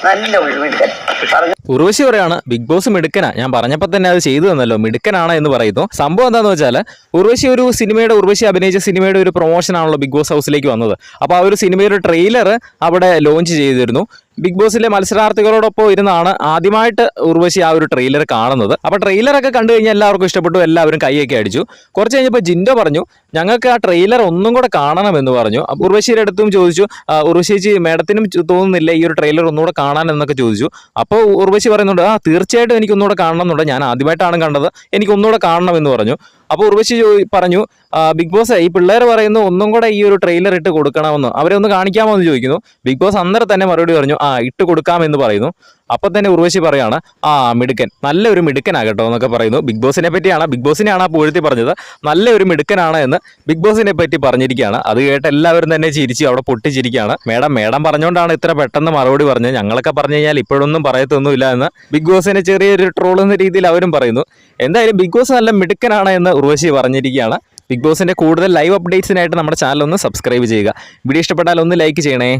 നല്ല ഒരു മിടുക്കൻ. ഉർവശി പറയാണ് ബിഗ് ബോസ് മിടുക്കനാ, ഞാൻ പറഞ്ഞപ്പോൾ തന്നെ അത് ചെയ്തു തന്നല്ലോ, മിടുക്കനാണ് എന്ന് പറയുന്നു. സംഭവം എന്താണെന്ന് വെച്ചാൽ ഉർവശി ഒരു സിനിമയുടെ, ഉർവശി അഭിനയിച്ച സിനിമയുടെ ഒരു പ്രൊമോഷൻ ആണല്ലോ ബിഗ് ബോസ് ഹൗസിലേക്ക് വന്നത്. അപ്പോൾ ആ ഒരു സിനിമയുടെ ട്രെയിലർ അവിടെ ലോഞ്ച് ചെയ്തിരുന്നു. ബിഗ് ബോസിലെ മത്സരാർത്ഥികളോടൊപ്പം ഇരുന്നാണ് ആദ്യമായിട്ട് ഉർവശി ആ ഒരു ട്രെയിലർ കാണുന്നത്. അപ്പോൾ ട്രെയിലറൊക്കെ കണ്ടു കഴിഞ്ഞാൽ എല്ലാവർക്കും ഇഷ്ടപ്പെട്ടു, എല്ലാവരും കൈയൊക്കെ അടിച്ചു. കുറച്ച് കഴിഞ്ഞപ്പോൾ ജിൻഡോ പറഞ്ഞു ഞങ്ങൾക്ക് ആ ട്രെയിലർ ഒന്നും കൂടെ കാണണമെന്ന് പറഞ്ഞു. ഉർവശിയുടെ അടുത്തും ചോദിച്ചു, ഉർവശി മേഡത്തിനും തോന്നുന്നില്ല ഈ ഒരു ട്രെയിലർ ഒന്നുകൂടെ കാണാൻ എന്നൊക്കെ ചോദിച്ചു. അപ്പോൾ ഉർവശി പറയുന്നുണ്ട് തീർച്ചയായിട്ടും എനിക്ക് ഒന്നുകൂടെ കാണണം എന്നുണ്ട്, ഞാൻ ആദ്യമായിട്ടാണ് കണ്ടത്, എനിക്ക് ഒന്നുകൂടെ കാണണം എന്ന് പറഞ്ഞു. അപ്പോൾ ഉർവശി പറഞ്ഞു ബിഗ് ബോസ് ഈ പിള്ളേർ പറയുന്നു ഒന്നും കൂടെ ഈ ഒരു ട്രെയിലർ ഇട്ട് കൊടുക്കണമെന്ന്, അവരെ ഒന്ന് കാണിക്കാമോ എന്ന് ചോദിക്കുന്നു. ബിഗ് ബോസ് അന്നേരം തന്നെ മറുപടി പറഞ്ഞു ഇട്ട് കൊടുക്കാമെന്ന് പറയുന്നു. അപ്പം തന്നെ ഉർവശി പറയാണ് മിടുക്കൻ, നല്ലൊരു മിടുക്കനാകട്ടോ എന്നൊക്കെ പറയുന്നു. ബിഗ് ബോസിനെ പറ്റിയാണ്, ബിഗ് ബോസിനെയാണ് ആ പുകഴ്ത്തി പറഞ്ഞത്, നല്ലൊരു മിടുക്കനാണ് എന്ന് ബിഗ് ബോസിനെ പറ്റി പറഞ്ഞിരിക്കുകയാണ്. അത് കേട്ട് എല്ലാവരും തന്നെ ചിരിച്ചു, അവിടെ പൊട്ടിച്ചിരിക്കുകയാണ്. മേഡം പറഞ്ഞുകൊണ്ടാണ് ഇത്ര പെട്ടെന്ന് മറുപടി പറഞ്ഞത്, ഞങ്ങളൊക്കെ പറഞ്ഞു കഴിഞ്ഞാൽ ഇപ്പോഴൊന്നും പറയത്തൊന്നുമില്ല എന്ന് ബിഗ് ബോസിനെ ചെറിയൊരു ട്രോൾ എന്ന രീതിയിൽ അവരും പറയുന്നു. എന്തായാലും ബിഗ് ബോസ് നല്ല മിടുക്കനാണ് എന്ന് ഉർവശി പറഞ്ഞിരിക്കുകയാണ്. ബിഗ് ബോസിന്റെ കൂടുതൽ ലൈവ് അപ്ഡേറ്റ്സിനായിട്ട് നമ്മുടെ ചാനൽ ഒന്ന് സബ്സ്ക്രൈബ് ചെയ്യുക. വീഡിയോ ഇഷ്ടപ്പെട്ടാൽ ഒന്ന് ലൈക്ക് ചെയ്യണേ.